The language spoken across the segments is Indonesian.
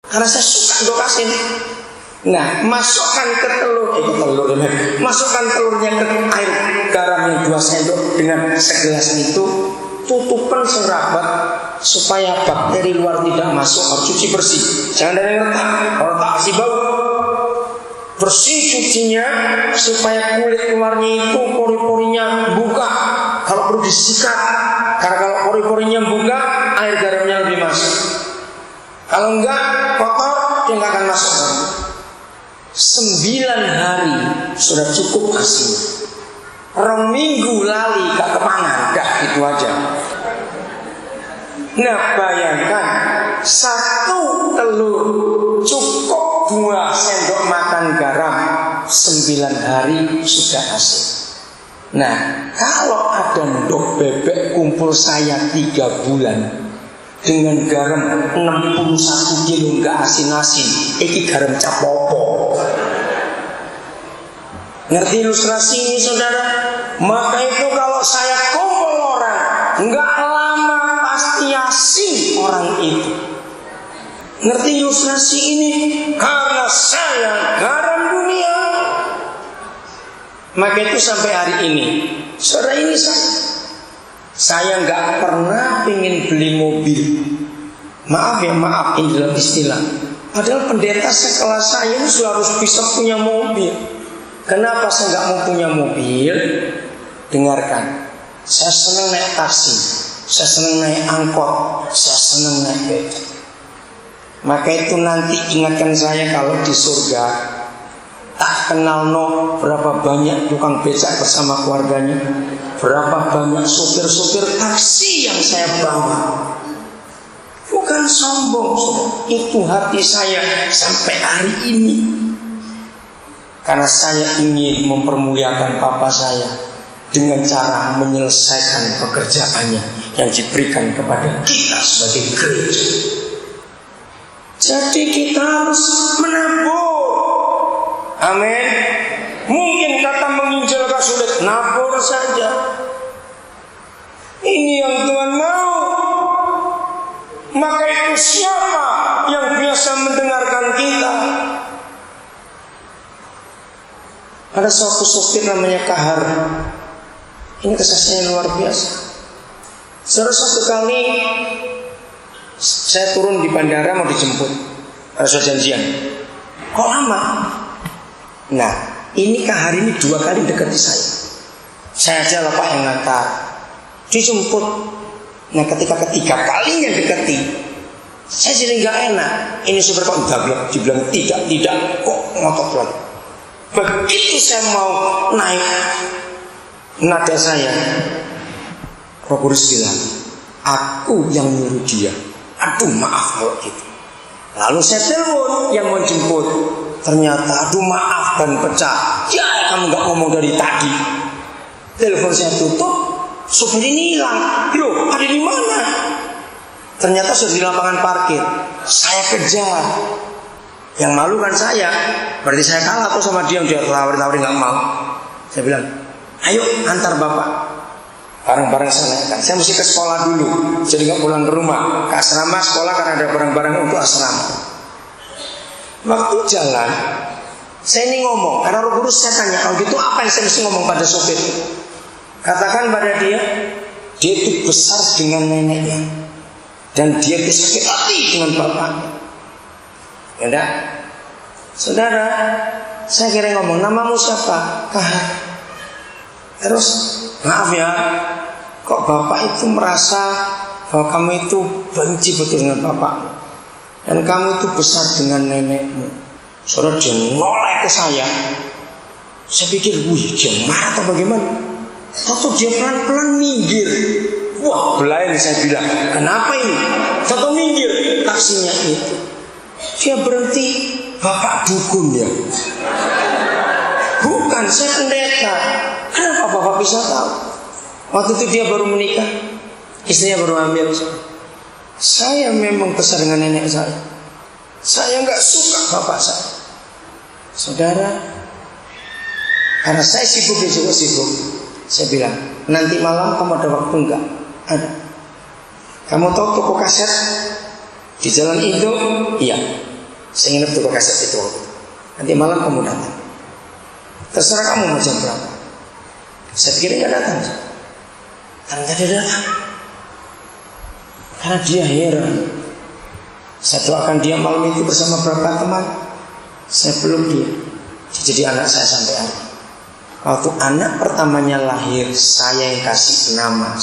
Karena saya suka sendok asin. Nah, masukkan masukkan telurnya ke air garam yang 2 sendok dengan segelas itu, tutupan serapat supaya bakteri luar tidak masuk. Harus cuci bersih, jangan ada yang retak. Kalau retak pasti bau. Bersih cucinya supaya kulit luarnya itu pori-porinya buka. Kalau perlu disikat, karena kalau pori-porinya buka, air garamnya lebih masuk. Kalau enggak kotor, dia enggak akan masuk. 9 hari sudah cukup asin. 2 minggu lali gak kepangan, gak gitu aja. Nah bayangkan 1 telur cukup 2 sendok makan garam, 9 hari sudah asin. Nah kalau ada ndok bebek kumpul saya 3 bulan dengan garam 61 kilo gak asin-asin, iki garam capopo. Ngerti ilustrasi ini saudara? Maka itu kalau saya kumpul orang, gak lama pasti asin orang itu. Ngerti ilustrasi ini? Karena saya garam dunia. Maka itu sampai hari ini, saudara, ini saya nggak pernah pengen beli mobil. Maaf ini dalam istilah. Padahal pendeta sekelas saya itu harus bisa punya mobil. Kenapa saya nggak mau punya mobil? Dengarkan, saya senang naik taksi, saya senang naik angkot, saya senang naik becak. Maka itu nanti ingatkan saya kalau di surga, tak kenal berapa banyak tukang becak bersama keluarganya, berapa banyak supir-supir taksi yang saya bawa. Bukan sombong, itu hati saya sampai hari ini. Karena saya ingin mempermuliakan Papa saya dengan cara menyelesaikan pekerjaannya yang diberikan kepada kita sebagai gereja. Jadi kita harus menabur. Amin. Mungkin kata menginjil gak sulit, nabur saja. Ini yang Tuhan mau. Maka itu siapa yang biasa mendengarkan kita? Ada suatu sopir namanya Kahar. Ini kesaksiannya luar biasa. Suatu kali saya turun di bandara mau dijemput, ada suatu janjian. Kok lama? Nah, ini Kahar ini 2 kali dekati saya. Saya aja lah Pak yang ngantar. Dijemput. Nah, ketika ketiga kalinya dekati, saya jadi nggak enak. Ini supir kok dibilang tidak, kok ngotot lagi. Begitu saya mau naik nada saya, Roh Kudus bilang, aku yang nyuruh dia. Aduh maaf kalau gitu. Lalu saya telepon yang mau jemput. Ternyata aduh maaf ban pecah. Ya kamu gak ngomong dari tadi. Telepon saya tutup, supir ini hilang. Loh ada di mana? Ternyata sudah di lapangan parkir. Saya kejar. Yang malu kan saya. Berarti saya kalah tuh sama dia tawarin gak mau. Saya bilang, ayo antar bapak. Barang-barang saya naikkan. Saya mesti ke sekolah dulu, jadi gak pulang ke rumah. Ke asrama sekolah karena ada barang-barang untuk asrama. Waktu jalan, saya ini ngomong, karena Roh Kudus saya tanya, kalau gitu apa yang saya mesti ngomong pada sopir? Katakan pada dia itu besar dengan neneknya, dan dia itu sakit hati dengan bapaknya. Ya enggak? Saudara, saya kira ngomong, namamu siapa? Kahar. Terus, maaf ya, kok bapak itu merasa bahwa kamu itu benci betul dengan bapak, dan kamu itu besar dengan nenekmu. Saudara, dia noleh ke saya. Saya pikir, wih, dia marah atau bagaimana? Tahu dia pelan-pelan minggir. Wah, belain saya bilang, kenapa ini? Tahu minggir, taksinya itu. Dia berhenti, bapak dukun ya? Bukan, saya pendeta. Kenapa bapak bisa tahu? Waktu itu dia baru menikah, istrinya baru hamil. Saya memang besar dengan nenek saya. Saya nggak suka bapak saya. Saudara, karena saya sibuk, dia juga sibuk. Saya bilang, nanti malam kamu ada waktu enggak? Ada. Kamu tahu toko kaset di Jalan Indo? Iya. Saya nginep tuh kaset itu. Nanti malam kamu datang. Terserah kamu mau jam berapa. Saya pikir nggak datang. Ternyata dia datang. Karena dia heran. Saya doakan dia malam itu bersama beberapa teman. Saya peluk dia. Dia jadi anak saya sampai hari. Waktu anak pertamanya lahir, saya yang kasih nama.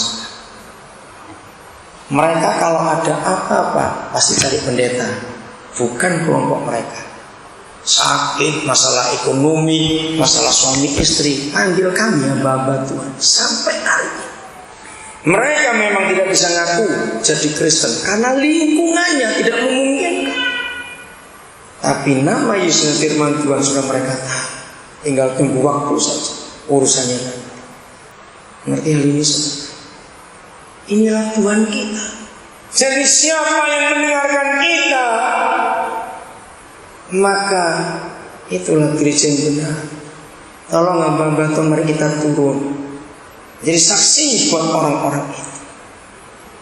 Mereka kalau ada apa-apa pasti cari pendeta, bukan kelompok mereka. Sakit, masalah ekonomi, masalah suami istri, panggil kami hamba-hamba Tuhan sampai hari ini. Mereka memang tidak bisa ngaku jadi Kristen karena lingkungannya tidak memungkinkan. Tapi nama Yesus firman Tuhan sudah mereka tahu. Tinggal tunggu waktu saja urusannya nanti. Ngerti hal ini saudara? Inilah Tuhan kita. Jadi siapa yang mendengarkan kita, maka itulah gereja yang benar. Tolong hamba-hamba Tuhan, mari kita turun jadi saksi buat orang-orang itu.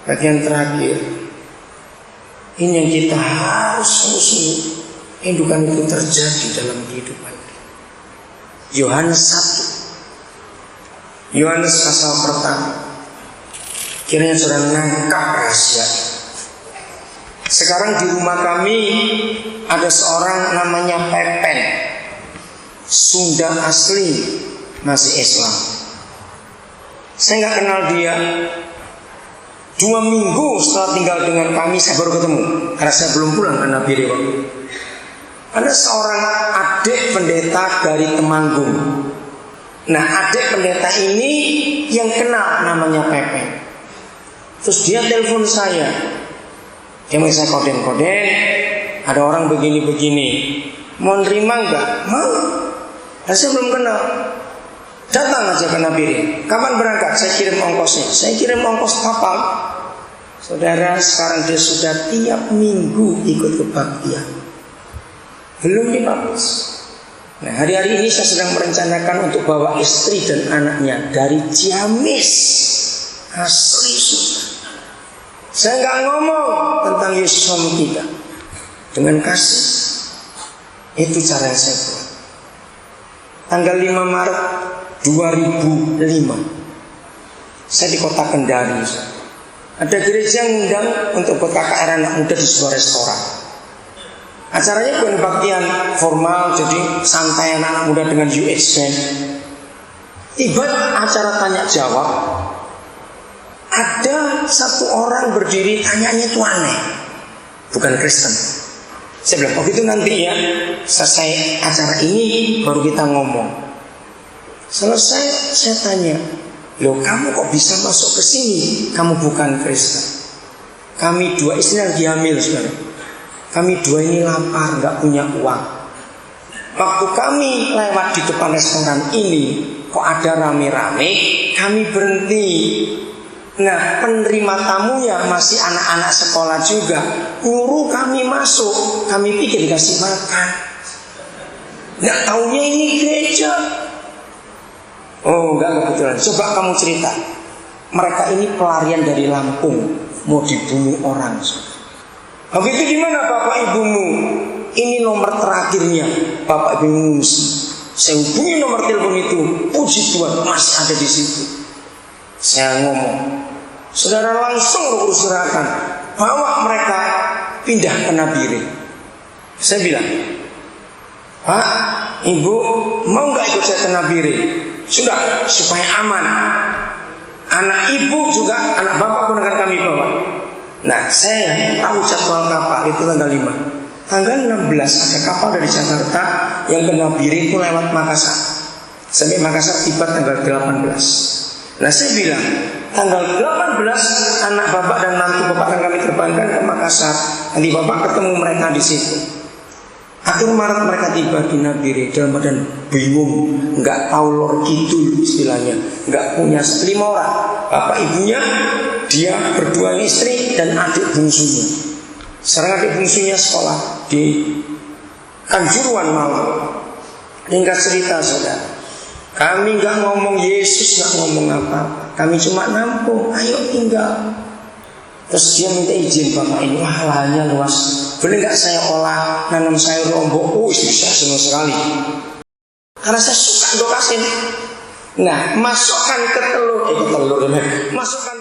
Bagian terakhir, ini yang kita harus sungguh-sungguh indukan itu terjadi dalam kehidupan. Yohanes 1, Yohanes pasal pertama. Kiranya saudara nangkap rahasia. Sekarang di rumah kami ada seorang namanya Pepen, Sunda asli, masih Islam. Saya nggak kenal dia. 2 minggu setelah tinggal dengan kami saya baru ketemu, karena saya belum pulang ke Nabire waktu. Ada seorang adik pendeta dari Temanggung. Nah, adik pendeta ini yang kenal namanya Pepe. Terus dia telepon saya. Dia mau saya koden-koden, ada orang begini-begini, mau nerima enggak? Mau. Dan saya belum kenal. Datang aja ke Nabire. Kapan berangkat? Saya kirim ongkosnya. Saya kirim ongkos kapal. Saudara, sekarang dia sudah tiap minggu ikut kebaktian. Belum dibaptis. Nah, hari-hari ini saya sedang merencanakan untuk bawa istri dan anaknya dari Ciamis. Asli sudah. Saya nggak ngomong tentang Yesus suami kita dengan kasih. Itu cara yang saya buat. Tanggal 5 Maret 2005, saya di kota Kendari. Ada gereja yang undang untuk buat KKR anak muda di sebuah restoran. Acaranya bukan kebaktian formal, jadi santai anak muda dengan UH band. Tiba acara tanya jawab. Ada satu orang berdiri, tanyanya itu aneh, bukan Kristen. Saya bilang, oh gitu nanti ya, selesai acara ini baru kita ngomong. Selesai saya tanya, loh kamu kok bisa masuk ke sini? Kamu bukan Kristen. Kami 2 istri lagi hamil sekarang. Kami 2 ini lapar, nggak punya uang. Waktu kami lewat di depan restoran ini, kok ada rame-rame, kami berhenti. Nah, penerima tamunya masih anak-anak sekolah juga, nyuruh kami masuk. Kami pikir dikasih makan. Nggak taunya ini gereja. Oh, enggak kebetulan. Coba kamu cerita. Mereka ini pelarian dari Lampung, mau dibunuh orang. Begitu di mana bapak ibumu? Ini nomor terakhirnya, bapak ibumu. Saya hubungi nomor telepon itu. Puji Tuhan masih ada di situ. Saya ngomong, saudara langsung urus serahkan, bawa mereka pindah ke Nabire. Saya bilang, Pak, Ibu mau nggak ikut saya ke Nabire? Sudah, supaya aman. Anak ibu juga, anak bapak pun akan kami bawa. Nah, saya tahu jadwal kapal itu tanggal 5. Tanggal 16 ada kapal dari Jakarta yang ke Nabire itu lewat Makassar. Sampai Makassar tiba tanggal 18. Nah, saya bilang tanggal 18 anak bapak dan mantu bapak akan kami terbangkan ke Makassar. Nanti bapak ketemu mereka di situ. Akhir Maret mereka tiba di Nabire dalam badan bingung, nggak tahu lor kidul istilahnya, nggak punya 5 orang. Bapak ibunya, dia berdua istri dan adik bungsunya. Sekarang adik bungsunya sekolah di Kanjuruan Malang. Tingkat cerita saudara. Kami nggak ngomong Yesus, nggak ngomong apa-apa. Kami cuma nampung, ayo tinggal. Terus dia minta izin, Bapak ini wah lahannya luas, boleh nggak saya olah nanam sayur lombok? Oh itu saya senang sekali, karena saya suka dokasin. Nah masukkan ke telur, masukkan